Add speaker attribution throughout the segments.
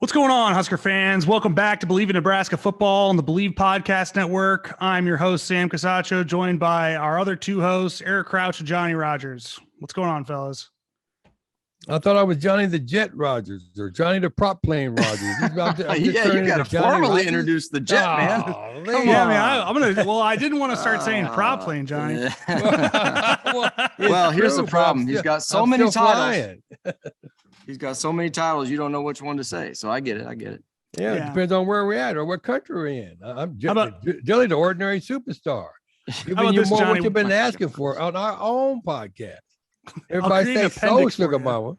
Speaker 1: What's going on, Husker fans? Welcome back to Believe in Nebraska Football on the Believe Podcast Network. I'm your host, Sam Casaccio, joined by our other two hosts, Eric Crouch and Johnny Rodgers. What's going on, fellas?
Speaker 2: I thought I was Johnny the Jet Rodgers or Johnny the prop plane Rodgers.
Speaker 3: You got to formally introduce the Jet, man.
Speaker 1: Come on. I'm gonna. Well, I didn't want to start saying prop plane, Johnny.
Speaker 3: Well, here's the problem. He's got so many titles. He's got so many titles, you don't know which one to say. So I get it.
Speaker 2: Yeah, it depends on where we're at or what country we're in. I'm Jelly, the ordinary superstar. Giving you more what you've been asking for on our own podcast. Everybody say so, sugar mama.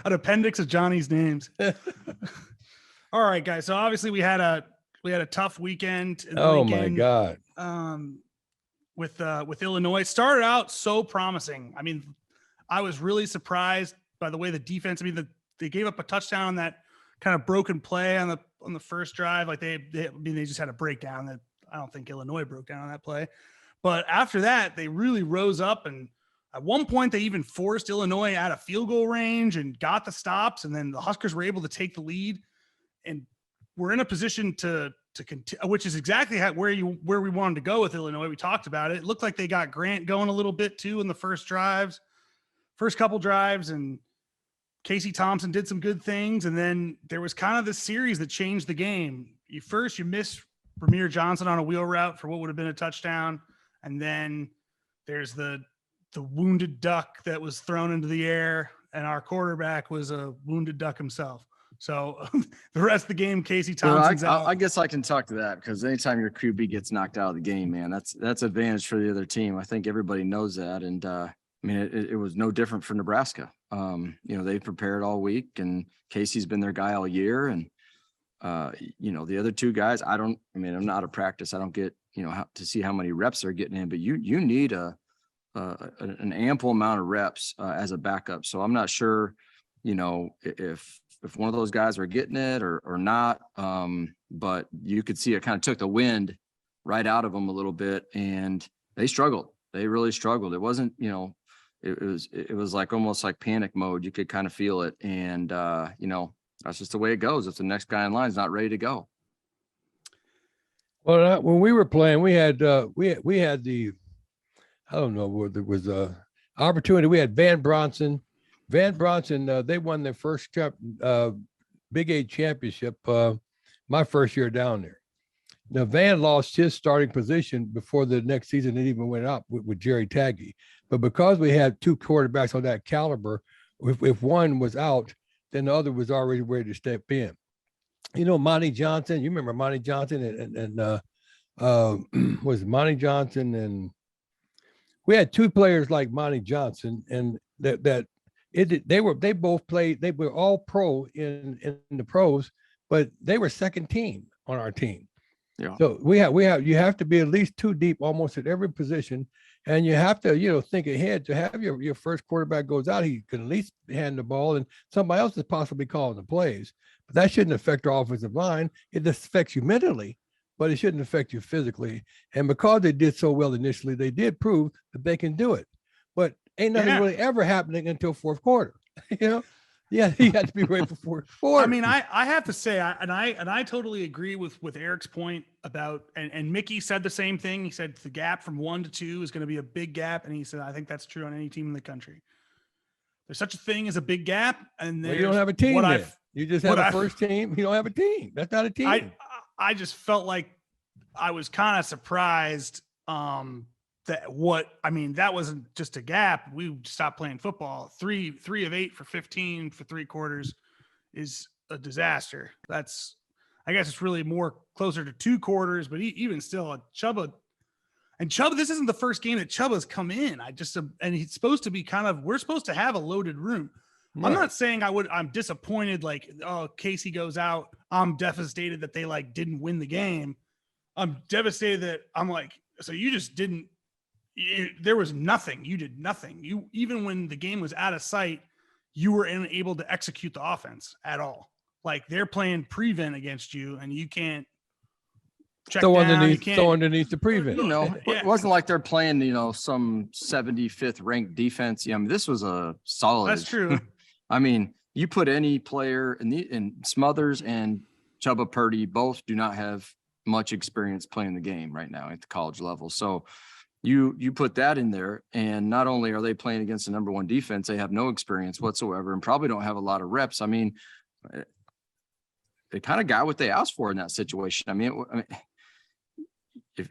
Speaker 1: An appendix of Johnny's names. All right, guys. So obviously we had a tough weekend.
Speaker 2: My God.
Speaker 1: With Illinois, started out so promising. I mean, I was really surprised by the way the defense. I mean, they gave up a touchdown on that kind of broken play on the first drive. Like they just had a breakdown that I don't think Illinois broke down on that play. But after that, they really rose up, and at one point they even forced Illinois out of field goal range and got the stops. And then the Huskers were able to take the lead, and we're in a position to continue, which is exactly where we wanted to go with Illinois. We talked about it. It looked like they got Grant going a little bit too in the first couple drives, and Casey Thompson did some good things. And then there was kind of this series that changed the game. You miss Ramir Johnson on a wheel route for what would have been a touchdown. And then there's the wounded duck that was thrown into the air, and our quarterback was a wounded duck himself. So the rest of the game, Casey Thompson's out.
Speaker 3: I guess I can talk to that, because anytime your QB gets knocked out of the game, man, that's advantage for the other team. I think everybody knows that. And I mean, it was no different for Nebraska. They prepared all week, and Casey's been their guy all year. And, the other two guys, I'm not a practice. I don't get, to see how many reps they're getting in, but you need an ample amount of reps as a backup. So I'm not sure, if one of those guys are getting it or not. But you could see it kind of took the wind right out of them a little bit, and they struggled. They really struggled. It wasn't, it was like almost like panic mode. You could kind of feel it. And, that's just the way it goes. If the next guy in line is not ready to go.
Speaker 2: Well, when we were playing, we had the, I don't know what there was a opportunity. We had Van Bronson, they won their first Big 8 championship my first year down there. Now, Van lost his starting position before the next season. It even went up with Jerry Tagge. But because we had two quarterbacks on that caliber, if one was out, then the other was already ready to step in. Monty Johnson, you remember Monty Johnson and was Monty Johnson, and we had two players like Monty Johnson, and they were all pro in the pros, but they were second team on our team. Yeah. So you have to be at least two deep almost at every position, and you have to think ahead to have your first quarterback goes out, he can at least hand the ball, and somebody else is possibly calling the plays. But that shouldn't affect our offensive line. It just affects you mentally, but it shouldn't affect you physically. And because they did so well initially, they did prove that they can do it. But ain't nothing really ever happening until fourth quarter. Yeah, you have to be ready for fourth quarter.
Speaker 1: I mean, I have to say, I totally agree with Eric's point about, and Mickey said the same thing. He said the gap from 1 to 2 is going to be a big gap, and he said I think that's true on any team in the country. There's such a thing as a big gap, and
Speaker 2: you don't have a team. You just have a first team. You don't have a team. That's not a team.
Speaker 1: I just felt like I was kind of surprised. That wasn't just a gap. We stopped playing football. 3 of 8 for 15 for 3 quarters is a disaster. I guess it's really more closer to 2 quarters, but even still, Chubba, this isn't the first game that Chubba's come in. And he's supposed to be we're supposed to have a loaded room. Right. I'm not saying I'm disappointed. Like, oh, Casey goes out. I'm devastated that they didn't win the game. I'm devastated that I'm like, so you just didn't. There was nothing. You did nothing. Even when the game was out of sight, you were unable to execute the offense at all. Like, they're playing prevent against you, and you can't check
Speaker 2: down.
Speaker 1: Underneath
Speaker 2: the prevent.
Speaker 3: It wasn't like they're playing, some 75th ranked defense. This was a solid.
Speaker 1: That's true.
Speaker 3: I mean, you put any player in Smothers and Chubba Purdy both do not have much experience playing the game right now at the college level. So you put that in there, and not only are they playing against the number one defense, they have no experience whatsoever and probably don't have a lot of reps. I mean, they kind of got what they asked for in that situation. I mean,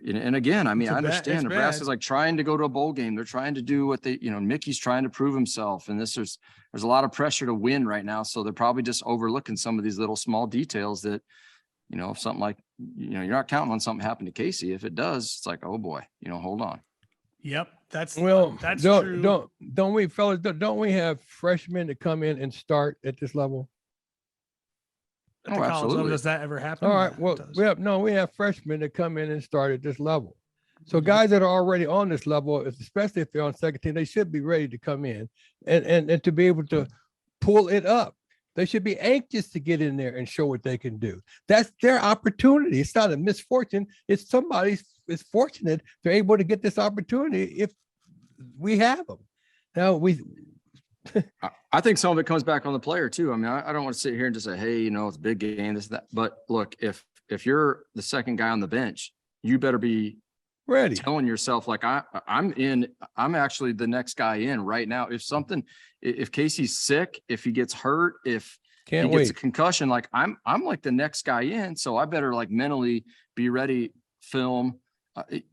Speaker 3: and again, I mean, I understand Nebraska's like trying to go to a bowl game. They're trying to do what they, Mickey's trying to prove himself. And there's a lot of pressure to win right now. So they're probably just overlooking some of these little small details that, if something like, you're not counting on something happened to Casey. If it does, it's like, oh boy, hold on.
Speaker 1: Yep. That's
Speaker 2: true. Don't we, fellas, don't we have freshmen to come in and start at this level?
Speaker 1: At the college level, does that ever happen?
Speaker 2: All right. Well, we have freshmen that come in and start at this level. So guys that are already on this level, especially if they're on second team, they should be ready to come in and to be able to pull it up. They should be anxious to get in there and show what they can do. That's their opportunity. It's not a misfortune. It's somebody is fortunate they're able to get this opportunity if we have them. Now
Speaker 3: I think some of it comes back on the player too. I mean, I don't want to sit here and just say, hey, it's a big game, this, that. But look, if you're the second guy on the bench, you better be
Speaker 2: ready,
Speaker 3: telling yourself like I'm actually the next guy in right now. If Casey's sick, if he gets hurt, if he gets a concussion, like I'm like the next guy in. So I better like mentally be ready, film.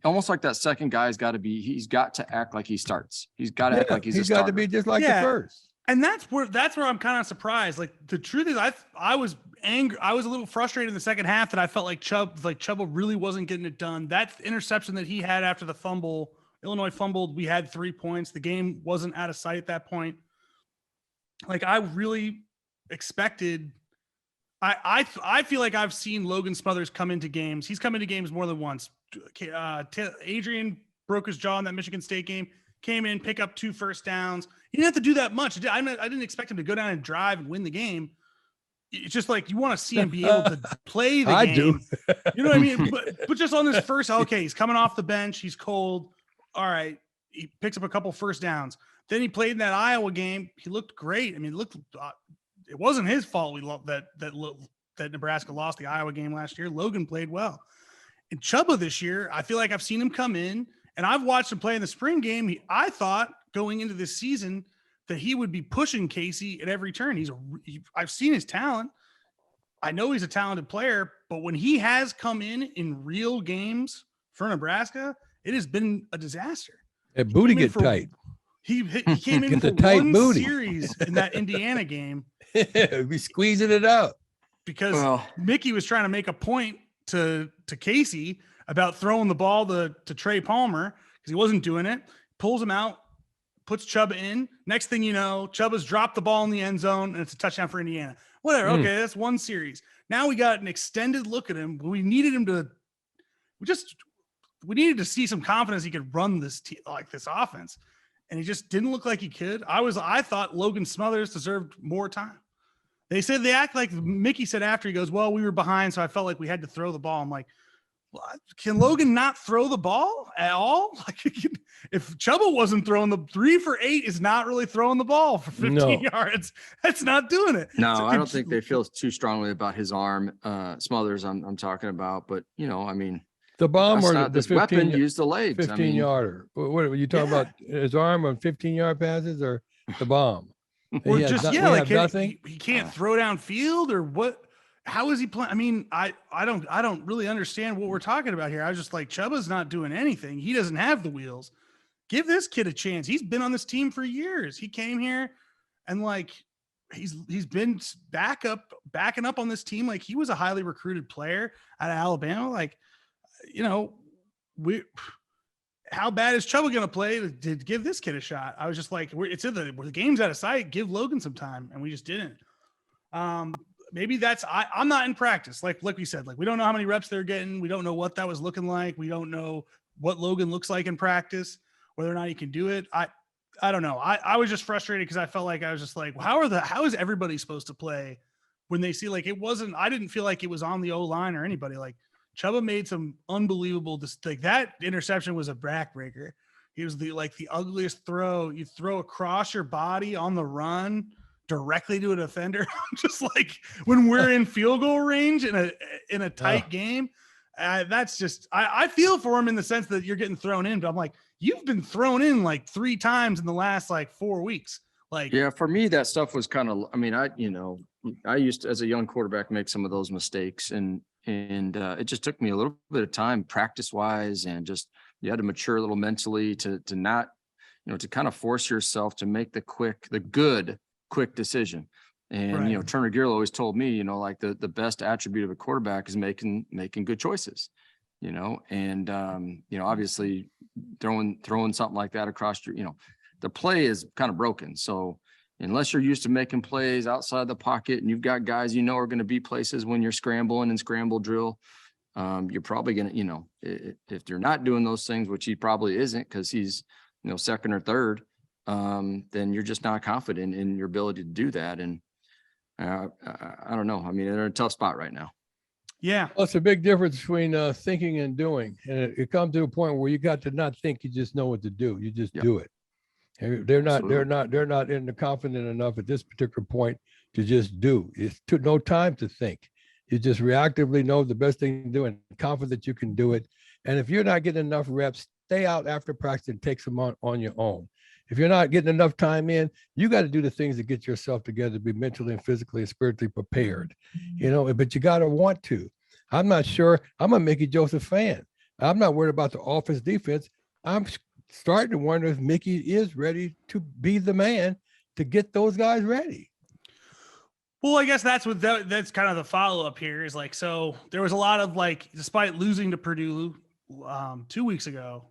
Speaker 3: Almost like that second guy's he's got to act like he starts. He's got to act like he's a starter.
Speaker 2: Got to be just like the first.
Speaker 1: And that's where I'm kind of surprised. Like the truth is I was angry. I was a little frustrated in the second half that I felt like Chubba really wasn't getting it done. That interception that he had after the fumble, Illinois fumbled, we had 3 points. The game wasn't out of sight at that point. Like I really expected, I feel like I've seen Logan Smothers come into games. He's come into games more than once. Adrian broke his jaw in that Michigan State game, came in, pick up 2 first downs. He didn't have to do that much. I didn't expect him to go down and drive and win the game. It's just like you want to see him be able to play the game.
Speaker 2: I do.
Speaker 1: You know what I mean? But just on this first, okay, he's coming off the bench. He's cold. All right. He picks up a couple first downs. Then he played in that Iowa game. He looked great. I mean, it wasn't his fault that Nebraska lost the Iowa game last year. Logan played well. And Chubba this year, I feel like I've seen him come in, and I've watched him play in the spring game. I thought going into this season that he would be pushing Casey at every turn. I've seen his talent. I know he's a talented player, but when he has come in real games for Nebraska, it has been a disaster.
Speaker 2: That booty get tight.
Speaker 1: He came in for one series in that Indiana game.
Speaker 2: Be squeezing it out
Speaker 1: because Mickey was trying to make a point to Casey about throwing the ball to Trey Palmer because he wasn't doing it. Pulls him out, puts Chubba in. Next thing you know, Chubba's dropped the ball in the end zone, and it's a touchdown for Indiana. Whatever. Okay, that's one series. Now we got an extended look at him. We needed him to. We needed to see some confidence he could run this offense, and he just didn't look like he could. I thought Logan Smothers deserved more time. They said they act like Mickey said after he goes, well, we were behind, so I felt like we had to throw the ball. I'm like, can Logan not throw the ball at all? Like, if Chubba wasn't throwing the 3 for 8 is not really throwing the ball for 15 yards. That's not doing it.
Speaker 3: No, I don't think they feel too strongly about his arm. Smothers, I'm talking about, but I mean,
Speaker 2: the bomb or
Speaker 3: this 15, weapon used the legs.
Speaker 2: 15-yarder. What are you talking about? His arm on 15-yard passes or the bomb?
Speaker 1: Or he can't throw downfield or what? How is he playing? I mean, I don't really understand what we're talking about here. I was just like, Chubba's not doing anything. He doesn't have the wheels. Give this kid a chance. He's been on this team for years. He came here and like he's been backing up on this team. Like he was a highly recruited player out of Alabama. Like, how bad is Chubba going to play to give this kid a shot? I was just like, the game's out of sight. Give Logan some time. And we just didn't. Maybe I'm not in practice. Like we said, like, we don't know how many reps they're getting. We don't know what that was looking like. We don't know what Logan looks like in practice, whether or not he can do it. I don't know. I was just frustrated because I felt like I was just like, how is everybody supposed to play when they see like I didn't feel like it was on the O-line or anybody. Like Chubba made some unbelievable, like that interception was a backbreaker. He was the ugliest throw. You throw across your body on the run directly to a defender. Just like when we're in field goal range in a tight game, that's just, I feel for him in the sense that you're getting thrown in, but I'm like, you've been thrown in like 3 times in the last like 4 weeks. Like,
Speaker 3: yeah, for me, that stuff was kind of, I mean, I used to, as a young quarterback, make some of those mistakes, and it just took me a little bit of time practice wise, and just, you had to mature a little mentally to not, to kind of force yourself to make the quick decision. And,
Speaker 1: right.
Speaker 3: Turner Gill always told me, like the best attribute of a quarterback is making good choices, and, obviously throwing something like that across your, the play is kind of broken. So unless you're used to making plays outside the pocket, and you've got guys, are going to be places when you're scrambling and scramble drill, you're probably going to, if you're not doing those things, which he probably isn't, because he's, second or third, then you're just not confident in your ability to do that. And I don't know. I mean, they're in a tough spot right now.
Speaker 1: Yeah.
Speaker 2: Well, it's a big difference between thinking and doing. And it comes to a point where you got to not think, you just know what to do. You just do it. They're not in the confident enough at this particular point to just do. It's no time to think. You just reactively know the best thing to do and confident you can do it. And if you're not getting enough reps, stay out after practice and take some on your own. If you're not getting enough time in, you got to do the things to get yourself together, to be mentally and physically and spiritually prepared, but you got to want to. I'm not sure. I'm a Mickey Joseph fan. I'm not worried about the offense defense. I'm starting to wonder if Mickey is ready to be the man to get those guys ready.
Speaker 1: Well, I guess that's that's kind of the follow-up here is like, so there was a lot of like, despite losing to Purdue 2 weeks ago,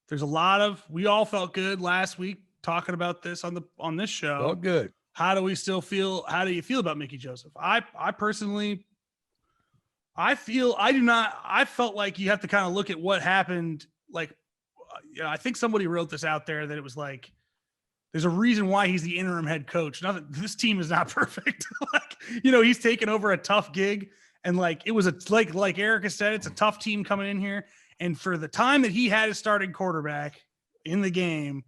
Speaker 1: there's a lot of, we all felt good last week talking about this on this show.
Speaker 2: Oh, good.
Speaker 1: How do you feel about Mickey Joseph? I personally, I felt like you have to kind of look at what happened. Like, I think somebody wrote this out there that it was like, there's a reason why he's the interim head coach. This team is not perfect. He's taken over a tough gig, and like, it was like Erica said, it's a tough team coming in here. And for the time that he had his starting quarterback in the game,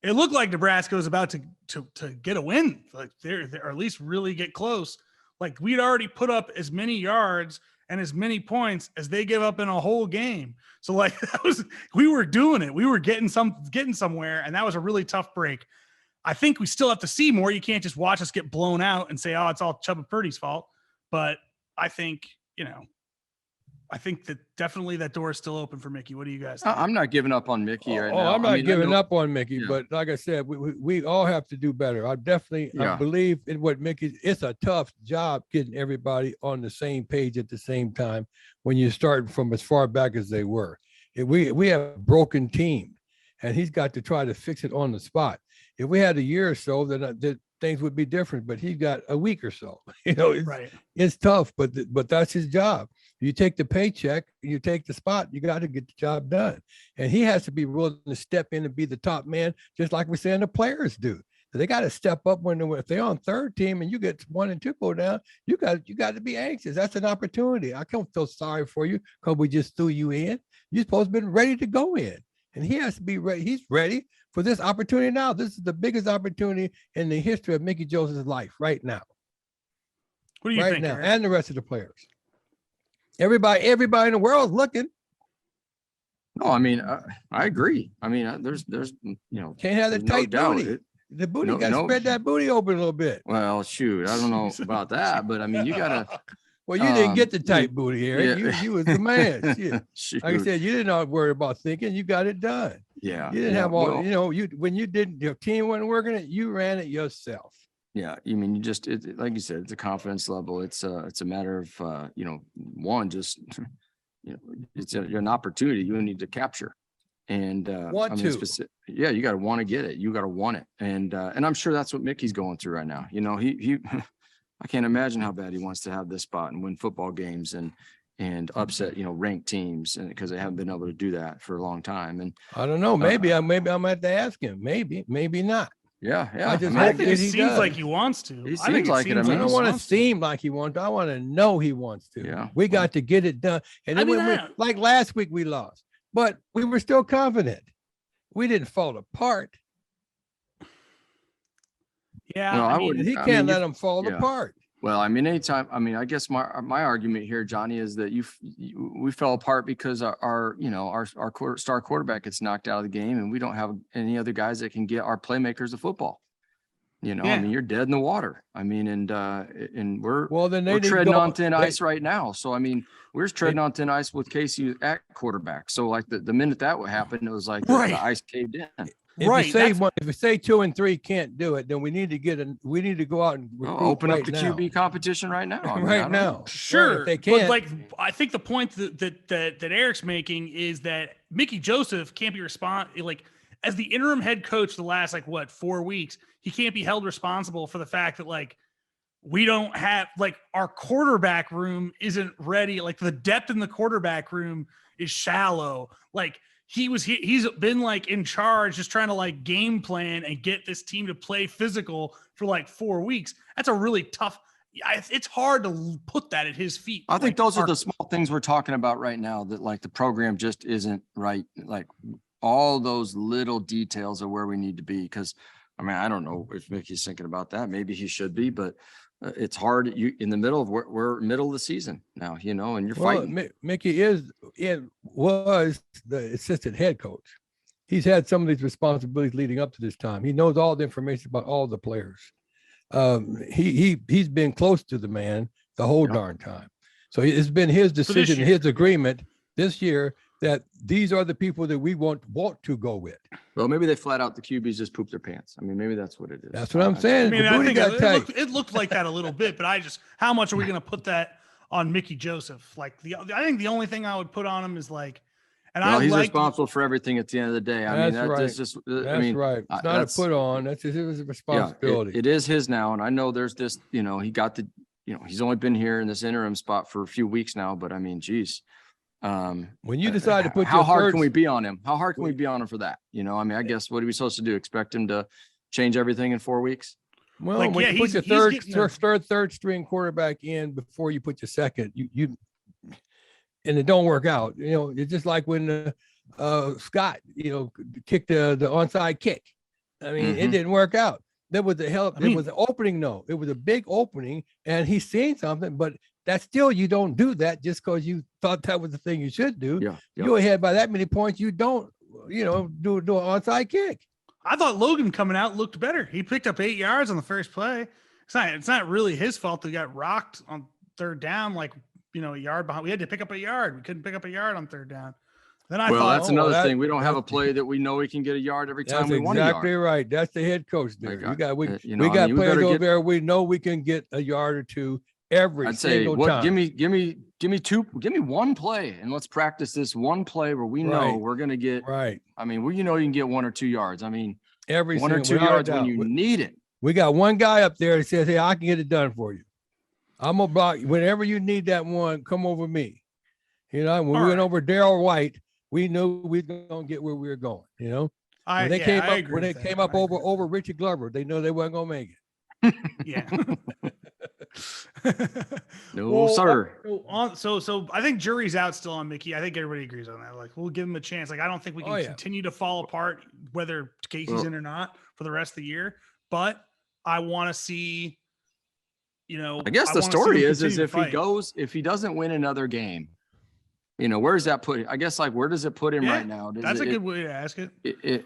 Speaker 1: it looked like Nebraska was about to get a win, like they're or at least really get close. Like, we'd already put up as many yards and as many points as they give up in a whole game. So like, we were doing it. We were getting somewhere, and that was a really tough break. I think we still have to see more. You can't just watch us get blown out and say, oh, it's all Chuba Purdy's fault. But I think, that definitely that door is still open for Mickey. What do you guys think?
Speaker 3: I'm not giving up on Mickey right now.
Speaker 2: I'm not giving up on Mickey, but like I said, we all have to do better. I believe in what Mickey, it's a tough job getting everybody on the same page at the same time when you're starting from as far back as they were. We have a broken team, and he's got to try to fix it on the spot. If we had a year or so, then things would be different, but he's got a week or so. It's tough, but that's his job. You take the paycheck, you take the spot, you got to get the job done. And he has to be willing to step in and be the top man, just like we're saying the players do. They got to step up if they're on third team and you get 1 and 2 go down, you got to be anxious. That's an opportunity. I can't feel sorry for you because we just threw you in. You're supposed to be ready to go in. And he has to be ready. He's ready for this opportunity now. This is the biggest opportunity in the history of Mickey Joseph's life right now.
Speaker 1: What do you think,
Speaker 2: now,
Speaker 1: Eric?
Speaker 2: and the rest of the players. Everybody in the world is looking.
Speaker 3: No, I mean, I agree. I mean, there's
Speaker 2: can't have the tight booty. The booty got to spread that booty open a little bit.
Speaker 3: Well, shoot, I don't know about that, but I mean, you gotta.
Speaker 2: Well, you didn't get the tight booty, Eric.
Speaker 3: Yeah.
Speaker 2: You was the man. Like I said, you didn't have to worry about thinking. You got it done.
Speaker 3: Yeah.
Speaker 2: You didn't have all. When you didn't, your team wasn't working it. You ran it yourself.
Speaker 3: Yeah, I mean, like you said, it's a confidence level. It's a matter of one, just it's an opportunity you need to capture, and you got to want to get it. You got to want it, and I'm sure that's what Mickey's going through right now. He I can't imagine how bad he wants to have this spot and win football games and upset ranked teams, and because they haven't been able to do that for a long time. And
Speaker 2: I don't know. Maybe I'm going to have to ask him. Maybe not.
Speaker 3: Yeah.
Speaker 1: I think it seems like he wants to.
Speaker 3: He seems like it. I
Speaker 2: don't want to seem like he wants to. I want to know he wants to.
Speaker 3: Yeah.
Speaker 2: We got to get it done. And then like last week we lost, but we were still confident. We didn't fall apart.
Speaker 1: Yeah,
Speaker 3: Well,
Speaker 1: I
Speaker 3: I
Speaker 1: mean,
Speaker 3: wouldn't.
Speaker 2: He
Speaker 3: I
Speaker 2: can't
Speaker 3: mean,
Speaker 2: let them fall
Speaker 3: yeah.
Speaker 2: apart.
Speaker 3: Well, I mean, anytime. I mean, I guess my argument here, Johnny, is that we fell apart because our star quarterback gets knocked out of the game, and we don't have any other guys that can get our playmakers the football. I
Speaker 1: Yeah.
Speaker 3: mean, you're dead in the water. I mean, and we're
Speaker 2: Well, then they
Speaker 3: we're
Speaker 2: need to
Speaker 3: treading
Speaker 2: go-
Speaker 3: on thin
Speaker 2: they-
Speaker 3: ice right now. So I mean, we're just treading on thin ice with Casey at quarterback. So like the minute that would happen, it was like
Speaker 1: Right.
Speaker 3: the ice caved in.
Speaker 1: Right,
Speaker 2: If you say 2 and 3 can't do it, then we need to go out and
Speaker 3: Well,
Speaker 2: recruit
Speaker 3: open
Speaker 2: right
Speaker 3: up the
Speaker 2: now.
Speaker 3: QB competition right now. I mean, I
Speaker 2: Right
Speaker 3: don't know.
Speaker 2: now.
Speaker 1: Sure,
Speaker 2: Right, if they
Speaker 1: but
Speaker 2: can't.
Speaker 1: like I think the point that Eric's making is that Mickey Joseph can't be like as the interim head coach the last 4 weeks, he can't be held responsible for the fact that like we don't have our quarterback room isn't ready. Like the depth in the quarterback room is shallow. Like he's been in charge, just trying to game plan and get this team to play physical for 4 weeks. That's a really tough. It's hard to put that at his feet.
Speaker 3: I think those are the small things we're talking about right now that the program just isn't right. Like all those little details of where we need to be. Because I mean, I don't know if Mickey's thinking about that. Maybe he should be, but it's hard. You in the middle of we're middle of the season now, and you're fighting.
Speaker 2: Mickey was the assistant head coach. He's had some of these responsibilities leading up to this time. He knows all the information about all the players. He's been close to the man the whole darn time. So it's been his decision, his agreement this year that these are the people that we want to go with.
Speaker 3: Well, maybe they flat out the QBs just poop their pants. I mean, maybe that's what it is.
Speaker 2: That's what I'm saying.
Speaker 1: I mean, I think it looked like that a little bit, but how much are we going to put that on Mickey Joseph? I think the only thing I would put on him is
Speaker 3: he's responsible for everything at the end of the day. I mean, that's just,
Speaker 2: that's right. It's not a put on. That's his responsibility.
Speaker 3: It is his now. And I know there's this, he got he's only been here in this interim spot for a few weeks now, but I mean, geez.
Speaker 2: When you decide to put
Speaker 3: how hard can we be on him? How hard can we be on him for that? I mean, I guess what are we supposed to do? Expect him to change everything in 4 weeks?
Speaker 2: Well, when you put your third string quarterback in before you put your second, you and it don't work out. It's just like when Scott, kicked the onside kick. I mean, it didn't work out. There was it was an opening. No, it was a big opening, and he's seen something, but that's still, you don't do that just because you thought that was the thing you should do.
Speaker 3: Yeah.
Speaker 2: You're ahead by that many points. You don't, do an onside kick.
Speaker 1: I thought Logan coming out looked better. He picked up 8 yards on the first play. It's not really his fault that he got rocked on third down, a yard behind. We had to pick up a yard. We couldn't pick up a yard on third down. Then I thought,
Speaker 3: that's another thing. We don't have a play that we know we can get a yard every time we want a yard.
Speaker 2: Exactly right. That's the head coach there. We got
Speaker 3: we
Speaker 2: players over there. We know we can get a yard or two every single time.
Speaker 3: Give me one play, and let's practice this one play where we know we're going to get.
Speaker 2: Right.
Speaker 3: I mean, you can get 1 or 2 yards. I mean,
Speaker 2: every
Speaker 3: 1 or 2 yards when you need it.
Speaker 2: We got one guy up there that says, "Hey, I can get it done for you. I'm gonna block whenever you need that one. Come over me." When we went over Darryl White, we knew we were gonna get where we were going. When they came up over Richie Glover, they know they weren't gonna make it.
Speaker 1: Yeah.
Speaker 3: No, sir.
Speaker 1: So I think jury's out still on Mickey. I think everybody agrees on that. We'll give him a chance. I don't think we can continue to fall apart whether Casey's in or not for the rest of the year. But I want to see,
Speaker 3: I guess the story is if he doesn't win another game, where does that put? I guess where does it put him right now?
Speaker 1: That's a good way to ask it.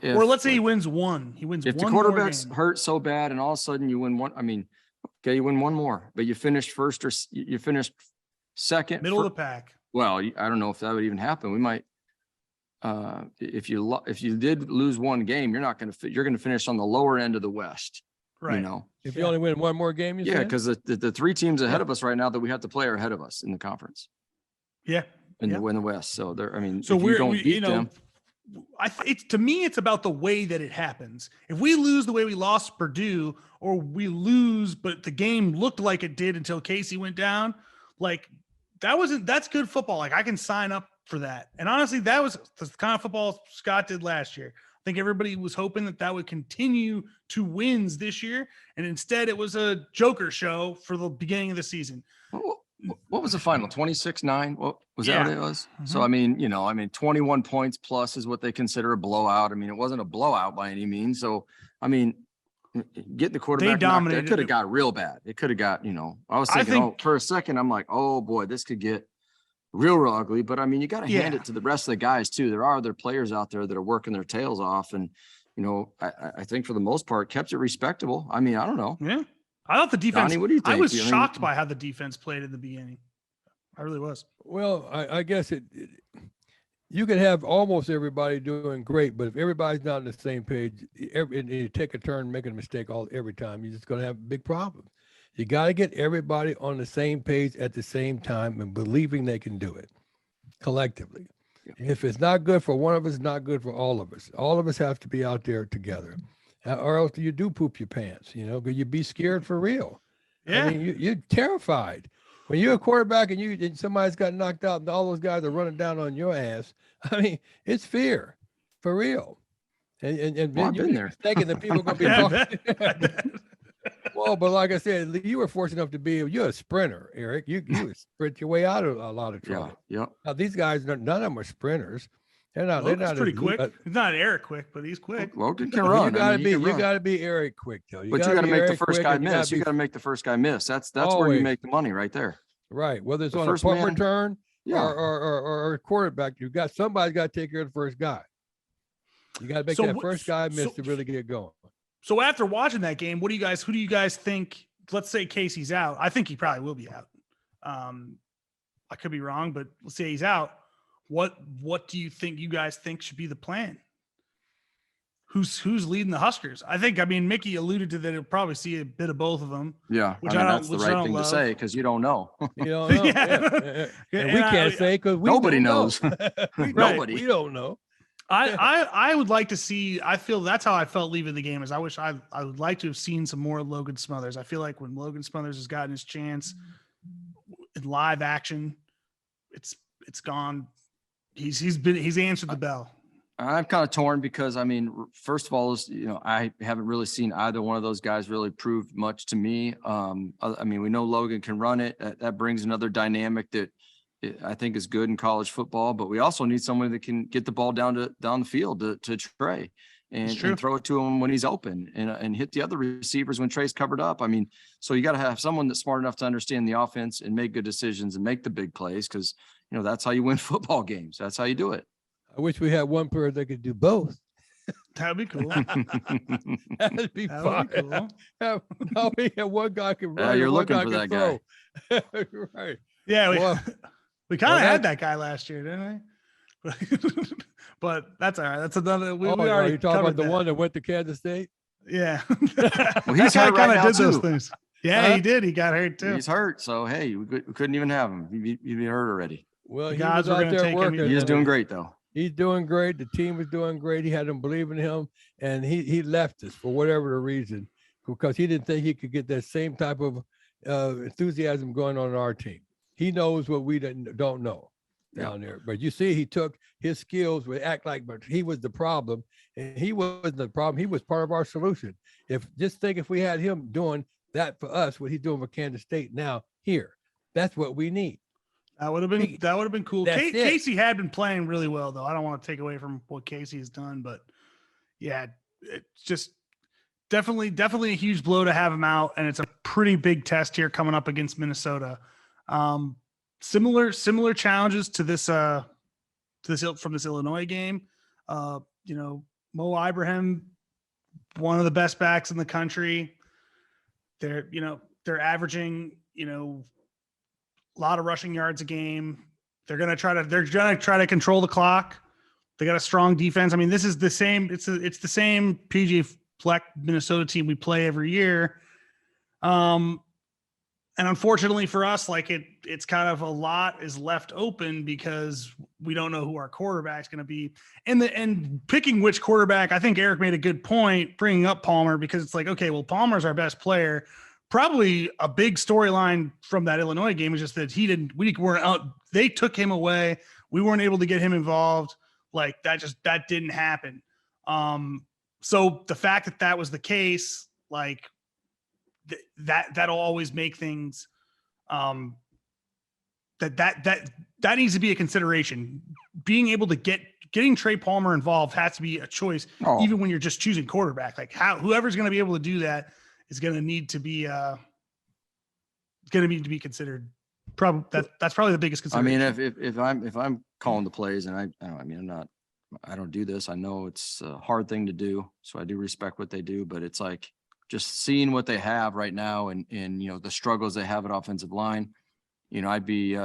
Speaker 1: Or let's say he wins one. He wins.
Speaker 3: If
Speaker 1: one
Speaker 3: the quarterback's hurt so bad, and all of a sudden you win one. I mean, okay, you win one more, but you finished first or you finished second,
Speaker 1: middle of the pack.
Speaker 3: Well, I don't know if that would even happen. We might. If you did lose one game, you're going to finish on the lower end of the West.
Speaker 1: Right.
Speaker 2: If you only win one more game,
Speaker 3: because the 3 teams ahead of us right now that we have to play are ahead of us in the conference.
Speaker 1: Yeah.
Speaker 3: In the West. So
Speaker 1: we
Speaker 3: don't beat them.
Speaker 1: To me, it's about the way that it happens. If we lose the way we lost Purdue, or we lose, but the game looked like it did until Casey went down, that's good football. I can sign up for that. And honestly, that was the kind of football Scott did last year. I think everybody was hoping that would continue to wins this year. And instead it was a Joker show for the beginning of the season.
Speaker 3: What was the final? 26-9? What was that what it was? Mm-hmm. So, I mean, 21 points plus is what they consider a blowout. I mean, it wasn't a blowout by any means. So, I mean, getting the quarterback knocked
Speaker 1: dominated.
Speaker 3: It could have got real bad. It could have got, I was thinking, for a second, I'm like, oh boy, this could get real ugly. But I mean, you got to hand it to the rest of the guys too. There are other players out there that are working their tails off. And, I think for the most part kept it respectable. I mean, I don't know.
Speaker 1: Yeah. I thought the defense,
Speaker 3: Donnie, what do you think?
Speaker 1: I was shocked by how the defense played in the beginning. I really was.
Speaker 2: Well, I guess you can have almost everybody doing great, but if everybody's not on the same page, and you take a turn making a mistake every time, you're just going to have a big problem. You got to get everybody on the same page at the same time and believing they can do it collectively. Yeah. If it's not good for one of us, it's not good for all of us. All of us have to be out there together, or else you do poop your pants, because you'd be scared for real.
Speaker 1: Yeah.
Speaker 2: I mean, you're terrified. When you're a quarterback and somebody's got knocked out and all those guys are running down on your ass, I mean, it's fear for real. And
Speaker 3: I've been there.
Speaker 2: Thinking that people are going to be talking. Well, but like I said, you were fortunate enough to you're a sprinter, Eric. You sprint your way out of a lot of trouble.
Speaker 3: Yeah.
Speaker 2: Now these guys, none of them are sprinters. They're not.
Speaker 1: Logan's
Speaker 2: they're not
Speaker 1: pretty quick. He's not Eric quick, but he's quick.
Speaker 3: Logan can run.
Speaker 2: You got to be Eric quick though.
Speaker 3: But you got to make the first guy miss. You got to make the first guy miss. That's where you make the money right there.
Speaker 2: Right. Whether it's on a punt return or a quarterback, somebody's got to take care of the first guy. You got to make that first guy miss to really get going.
Speaker 1: So after watching that game, who do you guys think? Let's say Casey's out. I think he probably will be out. I could be wrong, but let's say he's out. What do you guys think should be the plan? Who's leading the Huskers? I mean, Mickey alluded to that he'll probably see a bit of both of them.
Speaker 3: Yeah, that's the right thing to say because you don't know.
Speaker 2: You don't know. Yeah. And we can't say because
Speaker 3: nobody knows.
Speaker 2: Nobody. We don't know.
Speaker 1: I would like to see. I feel that's how I felt leaving the game. Is I would like to have seen some more Logan Smothers. I feel like when Logan Smothers has gotten his chance in live action, it's gone. He's answered the bell.
Speaker 3: I'm kind of torn because I mean, first of all, I haven't really seen either one of those guys really prove much to me. I mean, we know Logan can run it. That brings another dynamic that I think is good in college football, but we also need someone that can get the ball down the field to Trey and throw it to him when he's open and hit the other receivers when Trey's covered up. I mean, so you got to have someone that's smart enough to understand the offense and make good decisions and make the big plays because, that's how you win football games. That's how you do it.
Speaker 2: I wish we had one player that could do both.
Speaker 1: That'd be cool.
Speaker 2: That'd be fun. Cool. We had one guy can run.
Speaker 3: You're looking for that guy.
Speaker 2: Right.
Speaker 1: Yeah, we kind of had that guy last year, didn't we? But that's all right. That's another. We already
Speaker 2: talking about the one that went to Kansas State.
Speaker 1: Yeah.
Speaker 3: Well, he's hurt right now
Speaker 1: did
Speaker 3: too.
Speaker 1: Those things. Yeah, he did. He got hurt too.
Speaker 3: He's hurt. So hey, we couldn't even have him. He'd be hurt already.
Speaker 2: Well, he was out there working.
Speaker 3: He's doing great though.
Speaker 2: He's doing great. The team was doing great. He had them believe in him, and he left us for whatever the reason because he didn't think he could get that same type of enthusiasm going on in our team. He knows what we don't know down there. But you see, he took his skills, would act like, but he was the problem, and he wasn't the problem. He was part of our solution. If we had him doing that for us, what he's doing for Kansas State now here, that's what we need.
Speaker 1: That would have been cool. Casey had been playing really well, though. I don't want to take away from what Casey has done, but yeah, it's just definitely a huge blow to have him out, and it's a pretty big test here coming up against Minnesota. Similar challenges to this from this Illinois game. Mo Ibrahim, one of the best backs in the country. They're averaging, a lot of rushing yards a game. They're going to try to control the clock. They got a strong defense. I mean, this is the same. It's the same PG Fleck Minnesota team we play every year. And unfortunately for us, it's kind of a lot is left open because we don't know who our quarterback's going to be. And picking which quarterback, I think Eric made a good point bringing up Palmer because it's like, okay, well, Palmer's our best player. Probably a big storyline from that Illinois game is just that we weren't out. They took him away. We weren't able to get him involved. That didn't happen. So the fact that was the case, that'll always make things that needs to be a consideration. Being able to get getting Trey Palmer involved has to be a choice,
Speaker 3: Oh.
Speaker 1: even when you're just choosing quarterback. Like whoever's going to be able to do that is going to need to be considered. That's probably the biggest
Speaker 3: I
Speaker 1: consideration.
Speaker 3: mean, if I'm calling the plays and I don't do this. I know it's a hard thing to do. So I do respect what they do, but it's like just seeing what they have right now and the struggles they have at offensive line. I'd be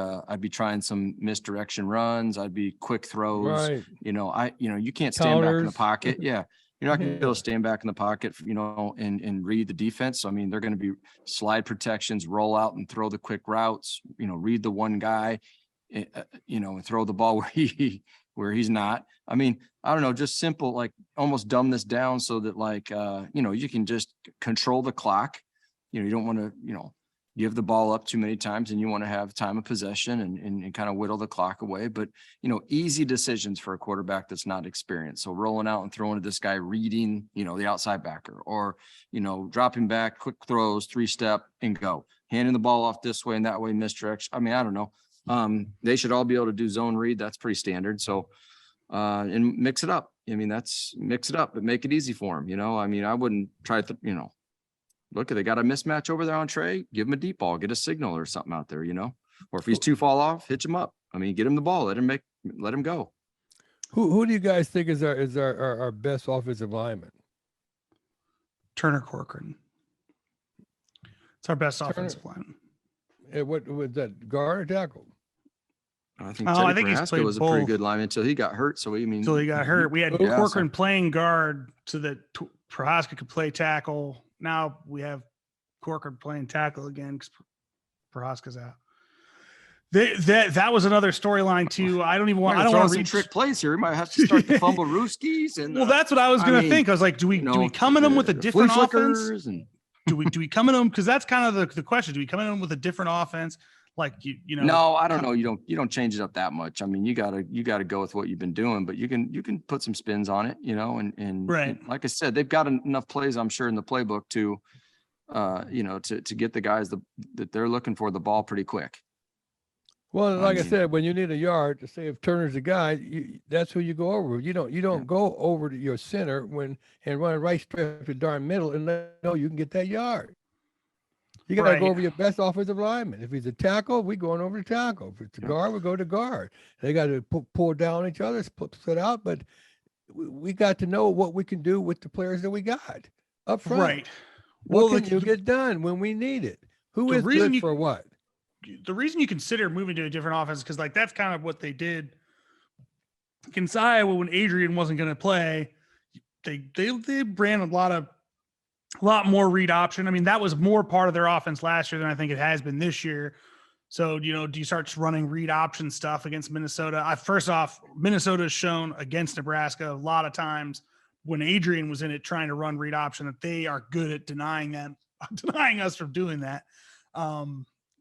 Speaker 3: trying some misdirection runs. I'd be quick throws.
Speaker 2: Right.
Speaker 3: You can't stand back in the
Speaker 2: Counters.
Speaker 3: pocket. Yeah. You're not going to be able to stand back in the pocket, and read the defense. So, I mean, they're going to be slide protections, roll out and throw the quick routes, read the one guy, and throw the ball where he's not. I mean, I don't know, just simple, like almost dumb this down so that you can just control the clock. You don't want to, give the ball up too many times, and you want to have time of possession and kind of whittle the clock away. But, easy decisions for a quarterback that's not experienced. So rolling out and throwing to this guy, reading, the outside backer, or, dropping back, quick throws, 3-step and go, handing the ball off this way and that way, misdirection. I mean, I don't know. They should all be able to do zone read. That's pretty standard. So, and mix it up. I mean, mix it up, but make it easy for them. I mean, I wouldn't try to, look, they got a mismatch over there on Trey, give him a deep ball, get a signal or something out there, or if he's too fall off, hitch him up. I mean, get him the ball, let him go.
Speaker 2: Who do you guys think is our best offensive lineman?
Speaker 1: Turner Corcoran. It's our best offensive lineman.
Speaker 2: What was that, guard or tackle?
Speaker 3: I think
Speaker 1: I
Speaker 3: Teddy
Speaker 1: think he's
Speaker 3: Prohaska
Speaker 1: played
Speaker 3: was a pretty
Speaker 1: both.
Speaker 3: good lineman until he got hurt. So
Speaker 1: Until he got hurt. We had
Speaker 2: Yeah,
Speaker 1: Corcoran playing guard so that Prohaska could play tackle. Now we have Corcoran playing tackle again because Prohaska's out. That was another storyline too. I don't even want. I don't want to
Speaker 3: some trick plays here. We might have to start the fumble rooskies and.
Speaker 1: Well, that's what I was going to think. I was like, do we come at them with a different offense? Do we come at them? Because that's kind of the question. Do we come at them with a different offense? Like
Speaker 3: No, I don't know. You don't change it up that much. I mean, you gotta go with what you've been doing, but you can put some spins on it, and
Speaker 1: right.
Speaker 3: And like I said, they've got enough plays, I'm sure, in the playbook to, to get the guys that they're looking for the ball pretty quick.
Speaker 2: Well, like I said, when you need a yard, to say if Turner's the guy, that's who you go over. You don't go over to your center and run right straight up the darn middle and know you can get that yard. You got to go over your best offensive lineman. If he's a tackle, we're going over to tackle. If it's a guard, we go to guard. They got to pull down each other, split out. But we got to know what we can do with the players that we got up front.
Speaker 1: Right.
Speaker 2: What can you get done when we need it? Who is good for what?
Speaker 1: The reason you consider moving to a different offense is because that's kind of what they did against Iowa when Adrian wasn't going to play. They ran a lot more read option. I mean, that was more part of their offense last year than I think it has been this year. So, do you start running read option stuff against Minnesota? First off, Minnesota has shown against Nebraska a lot of times when Adrian was in it trying to run read option that they are good at denying us from doing that.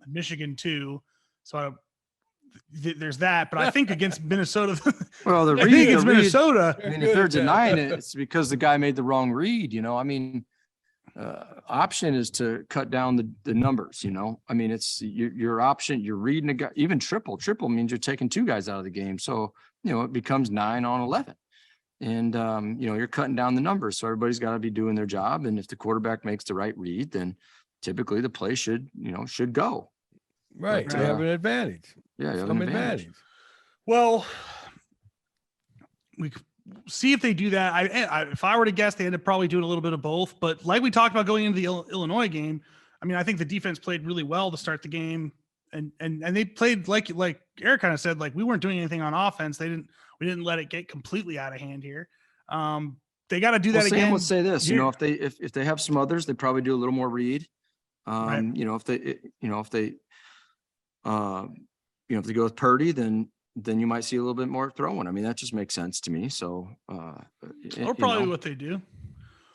Speaker 1: Michigan too. So there's that, but I think against Minnesota,
Speaker 3: well,
Speaker 1: Minnesota.
Speaker 3: I mean, if they're denying it, it's because the guy made the wrong read. I mean, option is to cut down the numbers. I mean, it's your option. You're reading a guy, even triple means you're taking 2 guys out of the game. So it becomes 9 on 11, and you're cutting down the numbers. So everybody's got to be doing their job. And if the quarterback makes the right read, then typically the play should go.
Speaker 2: Right. They have an advantage.
Speaker 3: Yeah, you have an advantage.
Speaker 1: Well, we see if they do that. If I were to guess, they end up probably doing a little bit of both. But like we talked about going into the Illinois game, I mean, I think the defense played really well to start the game, and they played like Eric kind of said, like we weren't doing anything on offense. We didn't let it get completely out of hand here. They got to do that again.
Speaker 3: Sam would say this, if they have some others, they probably do a little more read. Right. If they go with Purdy, then you might see a little bit more throwing. I mean, that just makes sense to me. So,
Speaker 1: or probably what they do.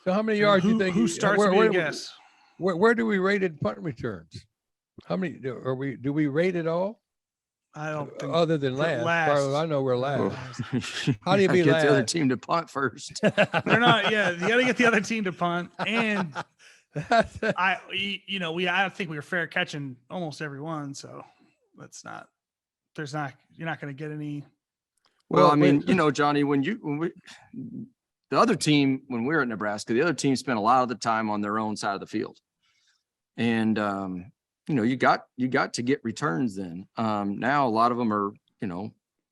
Speaker 2: So, how many yards do you think?
Speaker 1: Who starts? Where guess?
Speaker 2: Where do we rate it punt returns? How many do we rate it all?
Speaker 1: I don't think
Speaker 2: other than last. I know we're last. How do you be
Speaker 3: get
Speaker 2: last?
Speaker 3: the other team to punt first?
Speaker 1: They're not. Yeah, you got to get the other team to punt, and I think we were fair catching almost every one. So you're not going to get any.
Speaker 3: Well, I mean, Johnny, the other team, when we were at Nebraska, the other team spent a lot of the time on their own side of the field. And, you got to get returns then. Now a lot of them are,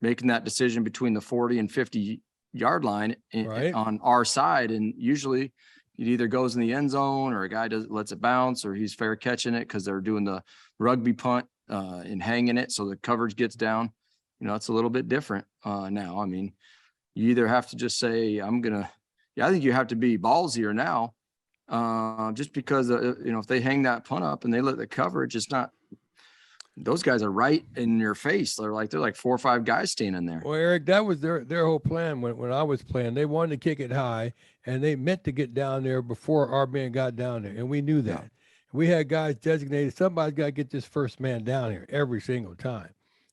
Speaker 3: making that decision between the 40 and 50 yard line on our side. And usually it either goes in the end zone or a guy lets it bounce, or he's fair catching it because they're doing the rugby punt and hanging it. So the coverage gets down. It's a little bit different now. I mean, you either have to just say, I think you have to be ballsier now, just because, if they hang that punt up and they let the coverage, it's not, those guys are right in your face. They're like 4 or 5 guys standing there.
Speaker 2: Well, Eric, that was their whole plan when I was playing. They wanted to kick it high, and they meant to get down there before our man got down there, and we knew that. Yeah. We had guys designated. Somebody's got to get this first man down here every single time.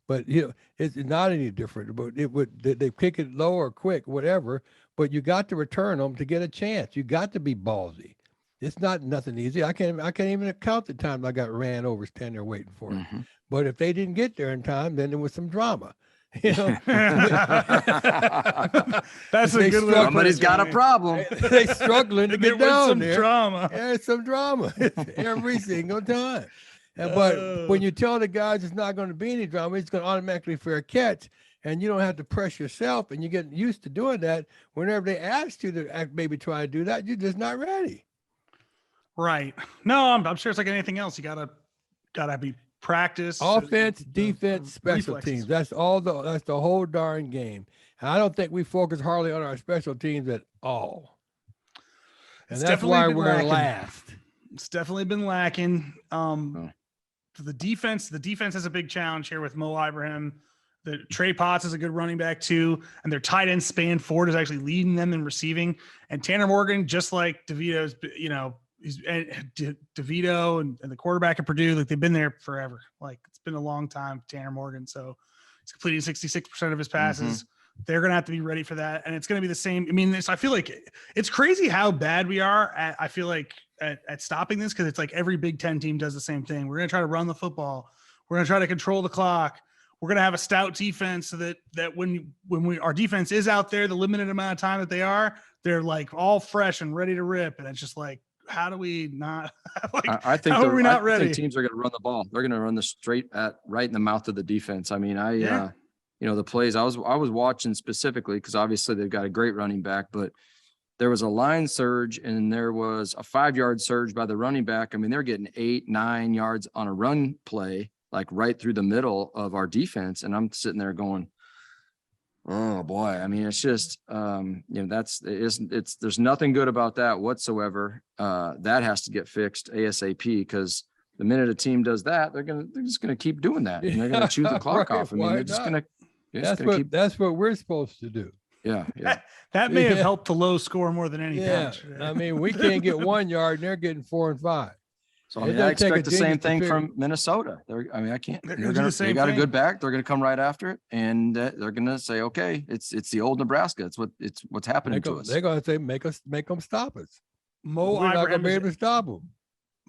Speaker 2: But it's not any different. But they kick it low or quick, whatever. But you got to return them to get a chance. You got to be ballsy. It's not nothing easy. I can't even count the times I got ran over standing there waiting for it. Mm-hmm. But if they didn't get there in time, then there was some drama.
Speaker 1: That's a good one.
Speaker 3: Somebody's got a problem.
Speaker 2: They struggling to get down there.
Speaker 1: Drama.
Speaker 2: There's some drama every single time. But when you tell the guys it's not going to be any drama, it's going to automatically fair catch, and you don't have to press yourself, and you get used to doing that. Whenever they ask you to maybe try to do that, you're just not ready.
Speaker 1: Right. No, I'm sure it's like anything else. You gotta be practice.
Speaker 2: Offense, defense, special reflexes. Teams. That's the whole darn game. And I don't think we focus hardly on our special teams at all. And that's why we're last.
Speaker 1: It's definitely been lacking. The defense has a big challenge here with Mo Ibrahim. The Trey Potts is a good running back too, and their tight end Span Ford is actually leading them in receiving. And Tanner Morgan, just like DeVito's, DeVito and the quarterback at Purdue, like they've been there forever. Like it's been a long time, Tanner Morgan. So he's completing 66% of his passes. Mm-hmm. They're going to have to be ready for that. And it's going to be the same. I mean, I feel like it's crazy how bad we are at stopping this. Cause it's like every Big Ten team does the same thing. We're going to try to run the football. We're going to try to control the clock. We're going to have a stout defense so that when our defense is out there, the limited amount of time that they are, they're like all fresh and ready to rip. And it's just like, how do we not?
Speaker 3: I think
Speaker 1: how are we not ready?
Speaker 3: I think teams are going to run the ball. They're going to run the straight right in the mouth of the defense. I mean, the plays I was watching specifically because obviously they've got a great running back, but there was a line surge and there was a 5-yard surge by the running back. I mean, they're getting 8-9 yards on a run play, like right through the middle of our defense. And I'm sitting there going, oh boy. I mean, it's just, there's nothing good about that whatsoever. That has to get fixed ASAP because the minute a team does that, they're just going to keep doing that. And they're going to chew the clock off. I mean, they're just going to,
Speaker 2: that's what we're supposed to do.
Speaker 3: Yeah.
Speaker 1: That may have helped the low score more than anything.
Speaker 2: Yeah. I mean, we can't get 1 yard and they're getting 4 and 5.
Speaker 3: So I expect the same thing from Minnesota. I can't. They got a good back. They're going to come right after it, and they're going to say, "Okay, it's the old Nebraska. It's what's happening to us."
Speaker 2: They're going to say, "Make them stop us."
Speaker 1: We're not
Speaker 2: going to be able to stop them.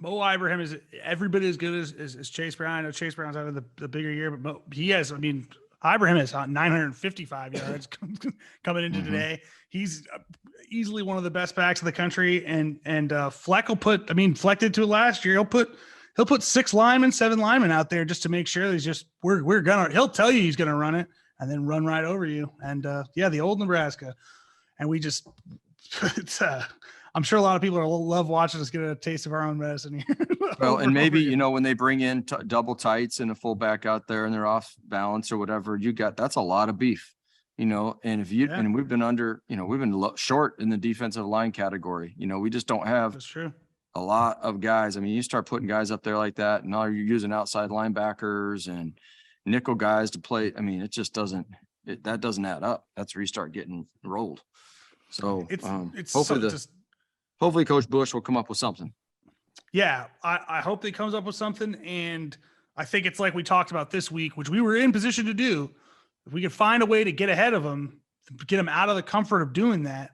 Speaker 1: Mo Ibrahim is every bit as good as Chase Brown. I know Chase Brown's having the bigger year, but he has. I mean, Ibrahim has 955 yards coming into today. He's easily one of the best backs in the country. And Fleck will Fleck did to it last year. He'll put 6 linemen, 7 linemen out there just to make sure he's just, he'll tell you he's going to run it and then run right over you. And the old Nebraska. And we just, I'm sure a lot of people love watching us get a taste of our own medicine here.
Speaker 3: Well, and maybe, when they bring in double tights and a fullback out there and they're off balance or whatever, that's a lot of beef, and and we've been short in the defensive line category. We just don't have
Speaker 1: That's true.
Speaker 3: a lot of guys. I mean, you start putting guys up there like that and now you're using outside linebackers and nickel guys to play. I mean, it just doesn't add up. That's where you start getting rolled. So hopefully Coach Bush will come up with something.
Speaker 1: Yeah, I hope he comes up with something. And I think it's like we talked about this week, which we were in position to do. If we could find a way to get ahead of them, get them out of the comfort of doing that,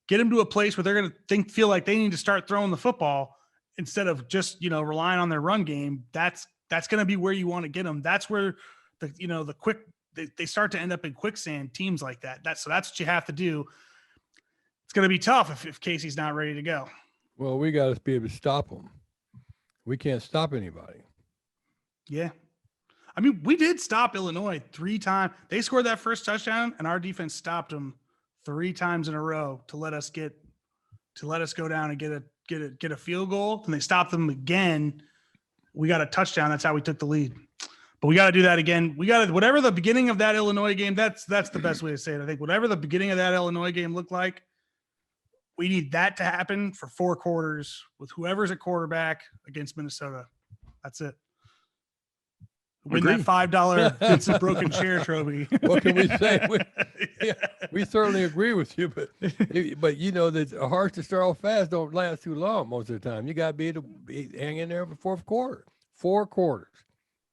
Speaker 1: get them to a place where they're going to feel like they need to start throwing the football instead of just, relying on their run game. That's going to be where you want to get them. That's where the quick they start to end up in quicksand, teams like that. So that's what you have to do. It's going to be tough if Casey's not ready to go.
Speaker 2: Well, we got to be able to stop them. We can't stop anybody.
Speaker 1: Yeah. I mean, we did stop Illinois 3 times. They scored that first touchdown, and our defense stopped them 3 times in a row to let us go down and get a field goal. And they stopped them again. We got a touchdown. That's how we took the lead. But we got to do that again. We got to, whatever the beginning of that Illinois game, that's the best way to say it. I think whatever the beginning of that Illinois game looked like, we need that to happen for 4 quarters with whoever's at quarterback against Minnesota. That's it. Win that $5 Vincent Broken Chair trophy.
Speaker 2: What can we say? We certainly agree with you, but you know that a horse to start off fast don't last too long most of the time. You got to be able to hang in there for 4th quarter, 4 quarters.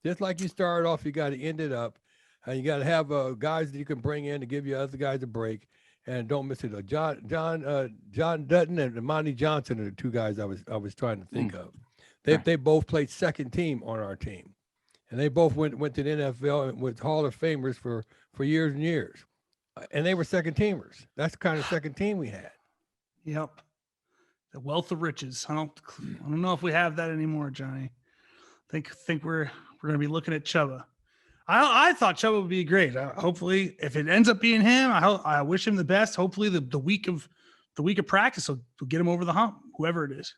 Speaker 2: Just like you started off, you got to end it up. And you got to have guys that you can bring in to give you other guys a break. And don't miss it. John Dutton and Monty Johnson are the 2 guys I was trying to think of. They both played second team on our team. And they both went to the NFL and with Hall of Famers for years and years. And they were second teamers. That's the kind of second team we had.
Speaker 1: Yep. The wealth of riches. I don't know if we have that anymore, Johnny. I think we're going to be looking at Chubba. I thought Chubba would be great. Hopefully, if it ends up being him, I wish him the best. Hopefully, the week of practice will get him over the hump, whoever it is.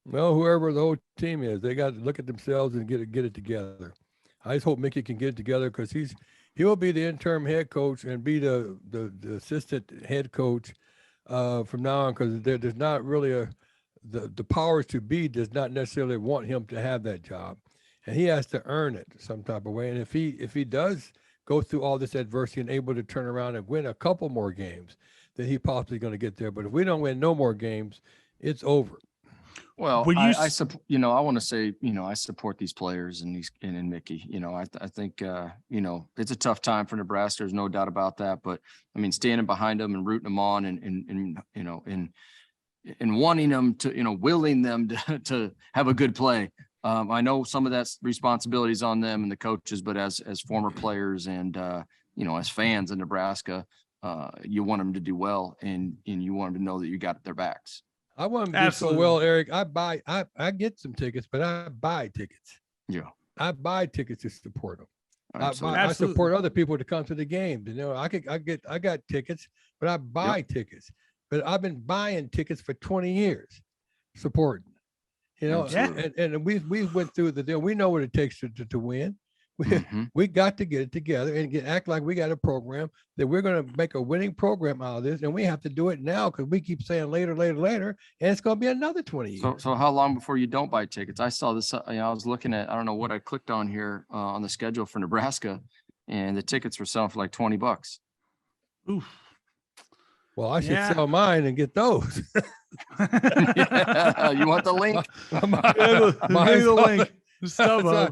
Speaker 2: Well, whoever the whole team is, they got to look at themselves and get it together. I just hope Mickey can get it together because he will be the interim head coach and be the assistant head coach from now on because there's not really the powers to be does not necessarily want him to have that job. And he has to earn it some type of way. And if he does go through all this adversity and able to turn around and win a couple more games, then he possibly going to get there. But if we don't win no more games, it's over.
Speaker 3: Well, I support. I want to say, I support these players and Mickey. I think it's a tough time for Nebraska. There's no doubt about that. But I mean, standing behind them and rooting them on, and wanting them to, willing them to have a good play. I know some of that's responsibilities on them and the coaches, but as former players and, as fans in Nebraska, you want them to do well and you want them to know that you got their backs.
Speaker 2: I want them to do so well, Eric. I get some tickets, but I buy tickets.
Speaker 3: Yeah.
Speaker 2: I buy tickets to support them.
Speaker 3: I
Speaker 2: support other people to come to the games. I got tickets, but I buy tickets. But I've been buying tickets for 20 years, supporting. And we went through the deal. We know what it takes to win. We got to get it together and act like we got a program that we're going to make a winning program out of this, and we have to do it now because we keep saying later, and it's going to be another 20 years.
Speaker 3: So how long before you don't buy tickets? I saw this. I was looking at, I don't know what I clicked on here on the schedule for Nebraska, and the tickets were selling for like $20.
Speaker 1: Oof.
Speaker 3: Well,
Speaker 2: I should sell mine and get those.
Speaker 3: Yeah, you want the link?
Speaker 2: Mine's the link.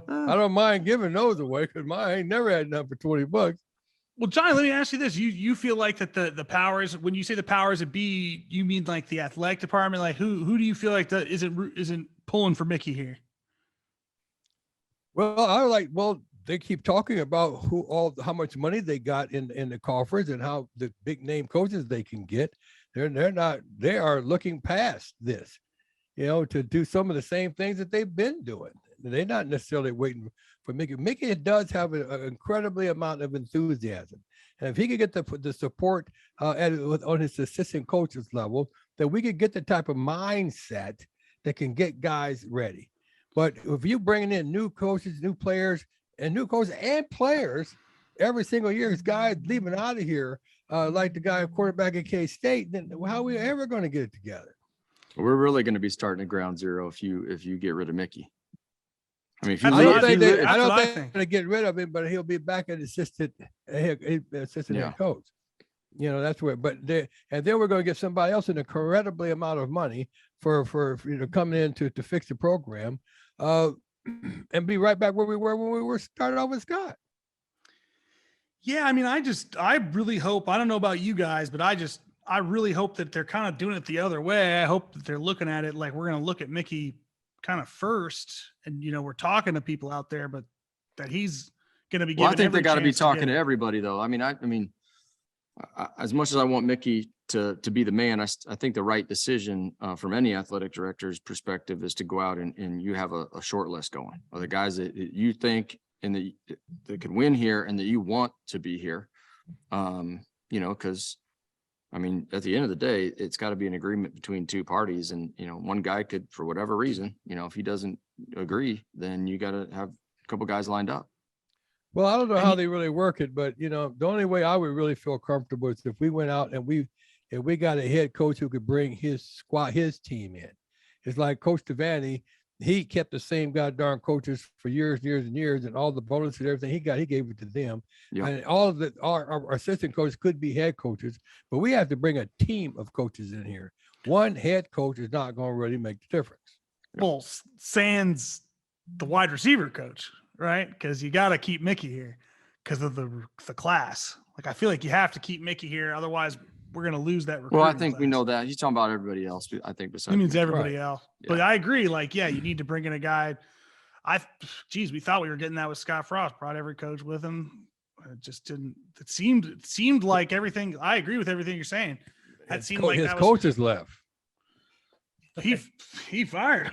Speaker 2: I don't mind giving those away because mine ain't never had enough for $20.
Speaker 1: Well, Johnny, let me ask you this: you feel like that the powers, when you say the powers that be, you mean like the athletic department? Like who do you feel like that isn't pulling for Mickey here?
Speaker 2: Well, they keep talking about how much money they got in the coffers and how the big name coaches they can get. They are looking past this, to do some of the same things that they've been doing. They're not necessarily waiting for Mickey. Mickey does have an incredibly amount of enthusiasm. And if he could get the support on his assistant coaches level, then we could get the type of mindset that can get guys ready. But if you bringing in new coaches, new players, and players every single year, is guys leaving out of here, like the guy quarterback at K-State, then how are we ever going to get it together?
Speaker 3: We're really going to be starting at ground zero if you get rid of Mickey. I mean,
Speaker 2: I don't think they're going to get rid of him, but he'll be back at assistant head coach. That's where. And then we're going to get somebody else an incredibly amount of money for coming in to fix the program, and be right back where we were when we were started off with Scott.
Speaker 1: Yeah, I mean, I really hope. I don't know about you guys, but I really hope that they're kind of doing it the other way. I hope that they're looking at it like we're going to look at Mickey kind of first, and we're talking to people out there, but that he's going to be.
Speaker 3: Well, I
Speaker 1: given
Speaker 3: think they
Speaker 1: every
Speaker 3: got to be
Speaker 1: chance
Speaker 3: talking
Speaker 1: get
Speaker 3: to
Speaker 1: it.
Speaker 3: everybody, though. I mean, as much as I want Mickey to be the man, I think the right decision from any athletic director's perspective is to go out and you have a short list going of the guys that you think and that can win here and that you want to be here. You know, because I mean, at the end of the day, it's got to be an agreement between two parties, and you know, one guy could, for whatever reason, you know, if he doesn't agree, then you got to have a couple guys lined up.
Speaker 2: Well, I don't know how they really work it, but you know, the only way I would really feel comfortable is if we went out and if we got a head coach who could bring his team in. It's like Coach Devaney, he kept the same goddamn coaches for years and years and years, and all the bonuses and everything he gave it to them.
Speaker 3: Yeah.
Speaker 2: And all of our assistant coaches could be head coaches, but we have to bring a team of coaches in here. One head coach is not going to really make the difference.
Speaker 1: Well, sans the wide receiver coach, right? Because you got to keep Mickey here because of the class. Like, I feel like you have to keep Mickey here, otherwise we're going to lose that.
Speaker 3: Well, I think we know that. He's talking about everybody else. I think besides
Speaker 1: He means
Speaker 3: Mickey.
Speaker 1: everybody
Speaker 2: Right.
Speaker 1: else.
Speaker 3: Yeah.
Speaker 1: But I agree. Like, yeah, you need to bring in a guy. We thought we were getting that with Scott Frost. Brought every coach with him. It just didn't. It seemed like everything. I agree with everything you're saying. That seemed like
Speaker 2: his
Speaker 1: that
Speaker 2: coaches left.
Speaker 1: He fired.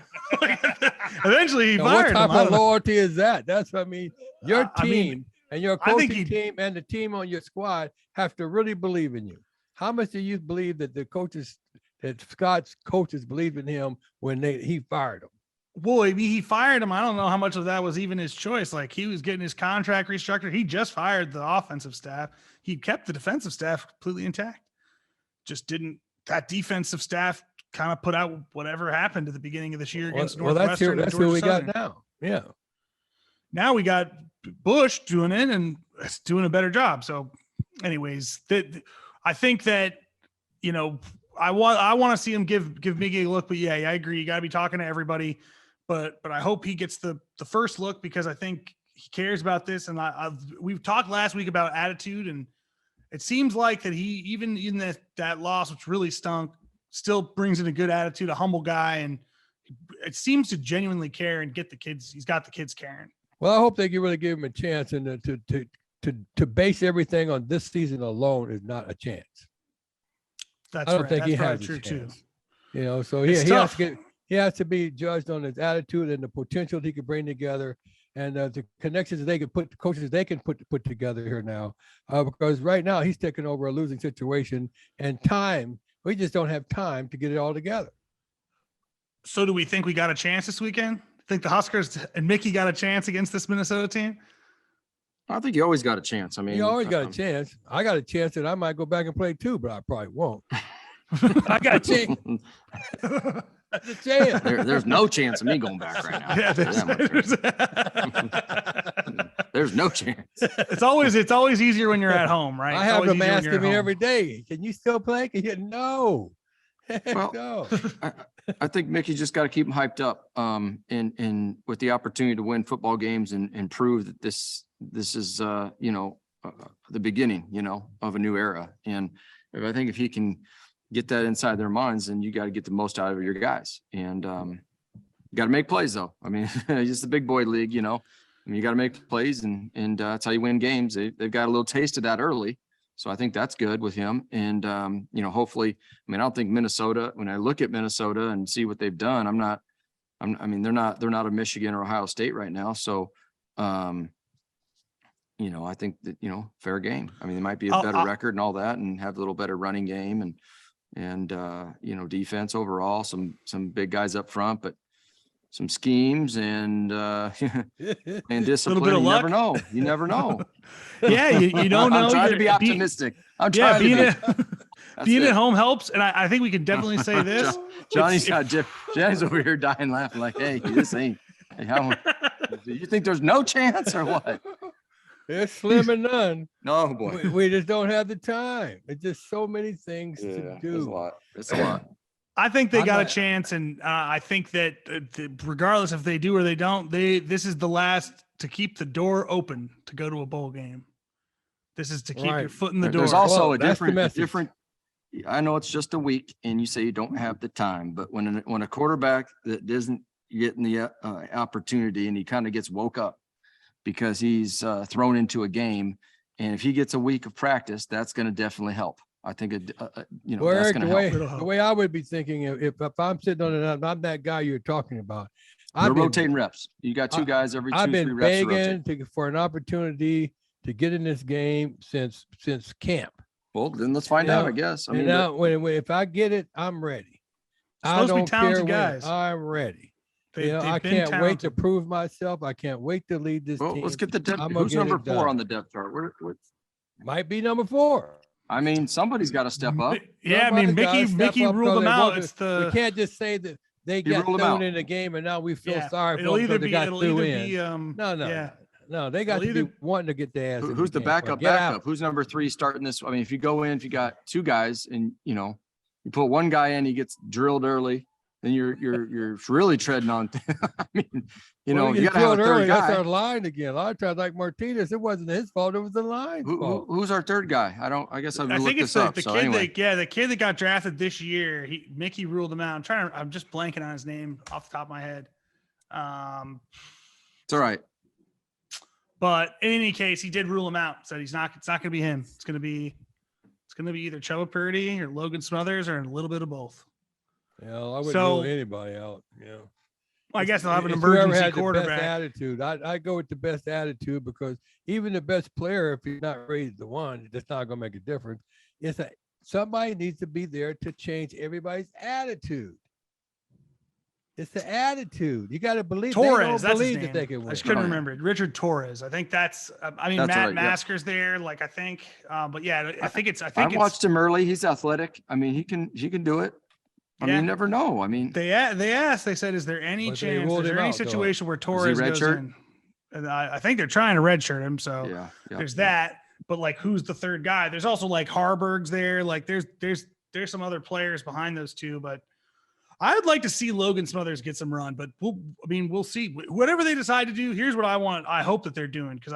Speaker 1: Eventually, he
Speaker 2: Now,
Speaker 1: fired
Speaker 2: what
Speaker 1: him.
Speaker 2: type
Speaker 1: I don't
Speaker 2: of
Speaker 1: know.
Speaker 2: loyalty is that? That's what I mean. Your
Speaker 1: I mean,
Speaker 2: team and your
Speaker 1: I think
Speaker 2: coaching team and the team on your squad have to really believe in you. How much do you believe that that Scott's coaches believed in him when he fired him?
Speaker 1: Well, he fired him. I don't know how much of that was even his choice. Like, he was getting his contract restructured. He just fired the offensive staff. He kept the defensive staff completely intact. Just didn't. That defensive staff kind of put out whatever happened at the beginning of this year against Northwestern.
Speaker 2: That's who we got now. Yeah.
Speaker 1: Now we got Bush doing it and doing a better job. So, anyways, I think that, you know, I want to see him give Mickey a look. But yeah, I agree. You got to be talking to everybody. But I hope he gets the first look, because I think he cares about this. And we've talked last week about attitude, and it seems like that he, even in that loss, which really stunk, still brings in a good attitude, a humble guy, and it seems to genuinely care and get the kids. He's got the kids caring.
Speaker 2: Well, I hope they can really give him a chance, and to base everything on this season alone is not a chance.
Speaker 1: That's
Speaker 2: I don't
Speaker 1: right.
Speaker 2: think he
Speaker 1: That's
Speaker 2: has
Speaker 1: true
Speaker 2: a
Speaker 1: too.
Speaker 2: chance. You know, so
Speaker 1: It's
Speaker 2: he has to be judged on his attitude and the potential he could bring together, and the connections that they can put, the coaches they can put together here now. Because right now he's taking over a losing situation, and time, we just don't have time to get it all together.
Speaker 1: So do we think we got a chance this weekend? Think the Huskers and Mickey got a chance against this Minnesota team?
Speaker 3: I think you always got a chance. I mean,
Speaker 2: You always got a chance. I got a chance that I might go back and play too, but I probably won't. I got a chance. That's a chance.
Speaker 3: There's no chance of me going back right now.
Speaker 1: Yeah,
Speaker 3: There's no chance.
Speaker 1: it's always easier when you're at home, right?
Speaker 2: I
Speaker 1: It's
Speaker 2: have
Speaker 1: always
Speaker 2: them
Speaker 1: easier when
Speaker 2: asking
Speaker 1: you're
Speaker 2: me
Speaker 1: at home.
Speaker 2: every day, can you still play? No.
Speaker 3: Well,
Speaker 2: No.
Speaker 3: I think Mickey just got to keep him hyped up, and with the opportunity to win football games and prove that this is the beginning, of a new era. And I think if he can get that inside their minds, then you got to get the most out of your guys. And you got to make plays, though. I mean, it's the big boy league, I mean, you got to make plays, and that's how you win games. They've got a little taste of that early. So I think that's good with him. And, hopefully, I mean, I don't think Minnesota, when I look at Minnesota and see what they've done, they're not a Michigan or Ohio State right now. So, I think that, fair game. I mean, they might be a better record and all that, and have a little better running game and defense overall, some big guys up front, but some schemes and discipline.
Speaker 1: bit of
Speaker 3: You
Speaker 1: luck.
Speaker 3: never know. You never know.
Speaker 1: Yeah, you don't know.
Speaker 3: I'm trying to be optimistic. I'm trying to be.
Speaker 1: Being at home helps, and I think we can definitely say this.
Speaker 3: Johnny's over here dying laughing like, hey, this ain't. Hey, do you think there's no chance or what?
Speaker 2: It's slim and none.
Speaker 3: No, boy.
Speaker 2: We just don't have the time. It's just so many things to
Speaker 3: It's a
Speaker 2: do.
Speaker 3: lot. It's a lot.
Speaker 1: I think they
Speaker 2: I'm
Speaker 1: got a
Speaker 2: not-
Speaker 1: chance, and I think that regardless if they do or they don't, this is the last to keep the door open to go to a bowl game. This is to keep your
Speaker 2: Right.
Speaker 1: foot in the door.
Speaker 3: There's also
Speaker 2: Well,
Speaker 3: a
Speaker 2: that's the message.
Speaker 3: different. I know it's just a week, and you say you don't have the time, but when a quarterback that doesn't get the opportunity and he kind of gets woke up, because he's thrown into a game. And if he gets a week of practice, that's going to definitely help. I think, you know,
Speaker 2: Well,
Speaker 3: that's
Speaker 2: Eric,
Speaker 3: going to help.
Speaker 2: the way I would be thinking, if I'm sitting on it, I'm that guy you're talking about.
Speaker 3: They're rotating reps. You got two guys every 2-3 reps.
Speaker 2: I've been begging for an opportunity to get in this game since camp.
Speaker 3: Well, then let's find out, I guess. I mean,
Speaker 2: now, if I get it, I'm ready.
Speaker 1: I don't care
Speaker 2: guys. I'm ready. I can't wait to prove myself. I can't wait to lead this team.
Speaker 3: Let's get the depth. Who's number 4 on the depth chart?
Speaker 2: Might be number 4.
Speaker 3: I mean, somebody's got to step up.
Speaker 1: Yeah, I mean, Mickey ruled them out. We
Speaker 2: can't just say that they got thrown in the game and now we feel sorry for them because they got thrown in. No, they got to be wanting to get their ass.
Speaker 3: Who's the backup? Who's number 3 starting this? I mean, if you go in, if you got 2 guys and, you know, you put one guy in, he gets drilled early, then you're really treading on. I mean, you know, you got to have a third guy.
Speaker 2: That's our line again. A lot of times, like Martinez, it wasn't his fault. It was the line's fault.
Speaker 3: Who's our third guy? I guess I've looked this
Speaker 1: up.
Speaker 3: The kid
Speaker 1: the kid that got drafted this year. Mickey ruled him out. I'm just blanking on his name off the top of my head.
Speaker 3: It's all right.
Speaker 1: But in any case, he did rule him out. Said it's not going to be him. It's going to be either Chubba Purdy or Logan Smothers or a little bit of both.
Speaker 2: Yeah, I wouldn't rule anybody out. Yeah.
Speaker 1: I guess they'll have an emergency quarterback.
Speaker 2: The best attitude. I go with the best attitude because even the best player, if he's not raised the one, that's not going to make a difference. Somebody needs to be there to change everybody's attitude. It's the attitude. You got to believe.
Speaker 1: Torres, that's his name.
Speaker 2: They can win.
Speaker 1: I just couldn't remember it. Richard Torres. I think that's. Matt Masker's there. Like I think, but yeah, I think
Speaker 3: I watched him early. He's athletic. I mean, he can do it. I mean, you never know. I mean,
Speaker 1: they asked. They said, "Is there any chance? Is there any situation where Torres goes in?" And I think they're trying to redshirt him. So there's that. But like, who's the third guy? There's also like Harburg's there. Like there's some other players behind those two, but. I would like to see Logan Smothers get some run, but we'll see. Whatever they decide to do, here's what I want. I hope that they're doing because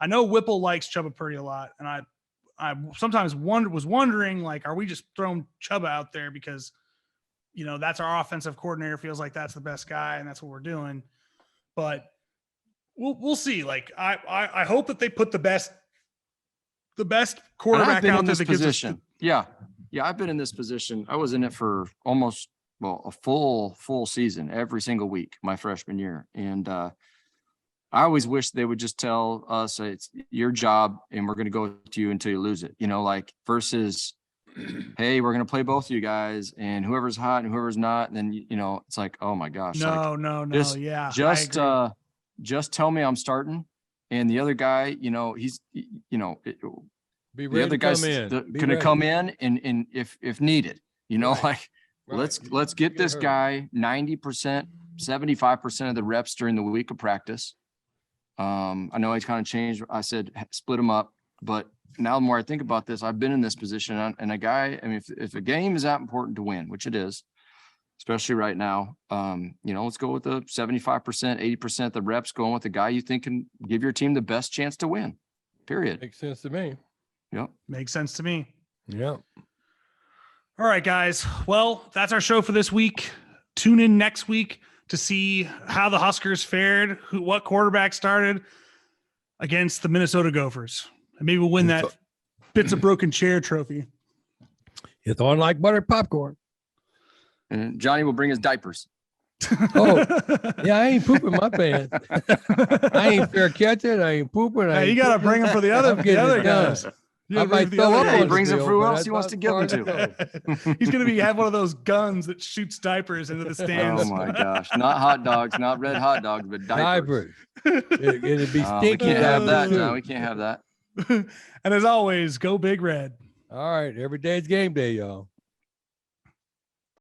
Speaker 1: I know Whipple likes Chubba Purdy a lot, and I sometimes was wondering like, are we just throwing Chubba out there because you know that's our offensive coordinator feels like that's the best guy and that's what we're doing, but we'll see. Like I hope that they put the best quarterback out there that gives us.
Speaker 3: Yeah, I've been in this position. I was in it for almost. Well, a full season every single week my freshman year. And I always wish they would just tell us it's your job and we're going to go with you until you lose it, you know, like versus, hey, we're going to play both of you guys and whoever's hot and whoever's not. And then, you know, it's like, oh my gosh.
Speaker 1: No.
Speaker 3: Just tell me I'm starting. And the other guy, you know, he's, you know, the other guy's going to come in and if needed, you know, like, let's get this guy 90%, 75% of the reps during the week of practice. I know he's kind of changed. I said split him up, but now the more I think about this, I've been in this position and a guy. I mean, if a game is that important to win, which it is, especially right now, you know, let's go with the 75%, 80% of the reps going with the guy you think can give your team the best chance to win. Period.
Speaker 2: Makes sense to me.
Speaker 3: Yep.
Speaker 1: Makes sense to me.
Speaker 2: Yep.
Speaker 1: All right, guys. Well, that's our show for this week. Tune in next week to see how the Huskers fared, what quarterback started against the Minnesota Gophers. And maybe we'll win that Bits of Broken Chair trophy.
Speaker 2: It's on like buttered popcorn.
Speaker 3: And Johnny will bring his diapers.
Speaker 2: Oh, yeah, I ain't pooping my pants. I ain't fair catching. I ain't pooping.
Speaker 1: You got to bring them for the other guys.
Speaker 2: I might throw up.
Speaker 3: He brings them for who else he wants to give them to.
Speaker 1: He's going to have one of those guns that shoots diapers into the stands.
Speaker 3: Oh my gosh! Not hot dogs, not red hot dogs, but diapers.
Speaker 2: It'd be stinky.
Speaker 3: We can't have that. No, we can't have that.
Speaker 1: And as always, go Big Red.
Speaker 2: All right, every day's game day, y'all.